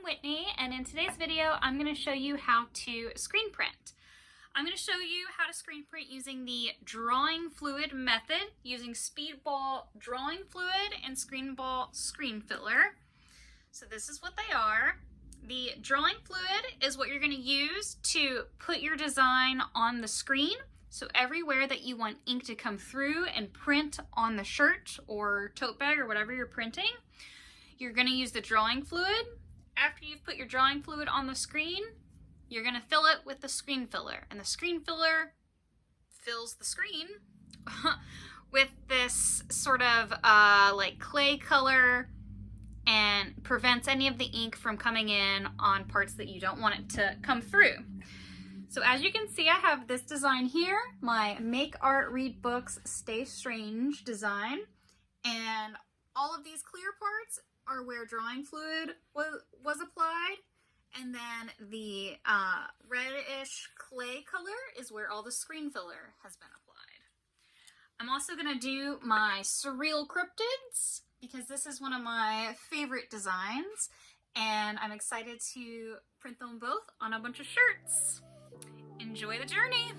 Whitney, and in today's video I'm going to show you how to screen print. I'm going to show you how to screen print using the drawing fluid method, using Speedball drawing fluid and Screenball screen filler. So this is what they are. The drawing fluid is what you're going to use to put your design on the screen. So everywhere that you want ink to come through and print on the shirt or tote bag or whatever you're printing, you're going to use the drawing fluid. After you've put your drawing fluid on the screen, you're going to fill it with the screen filler. And the screen filler fills the screen with this sort of like clay color and prevents any of the ink from coming in on parts that you don't want it to come through. So as you can see, I have this design here, my Make Art Read Books Stay Strange design. And all of these clear parts are where drawing fluid was applied. And then the reddish clay color is where all the screen filler has been applied. I'm also going to do my Surreal Cryptids because this is one of my favorite designs. And I'm excited to print them both on a bunch of shirts. Enjoy the journey!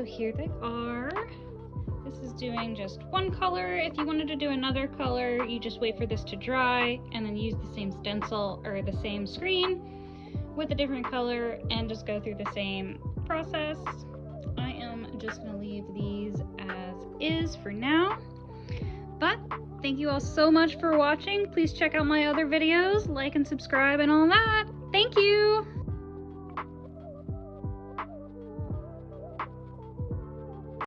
So here they are. This is doing just one color. If you wanted to do another color, you just wait for this to dry and then use the same stencil or the same screen with a different color and just go through the same process. I am just gonna leave these as is for now. But thank you all so much for watching. Please check out my other videos, like and subscribe and all that. Thank you!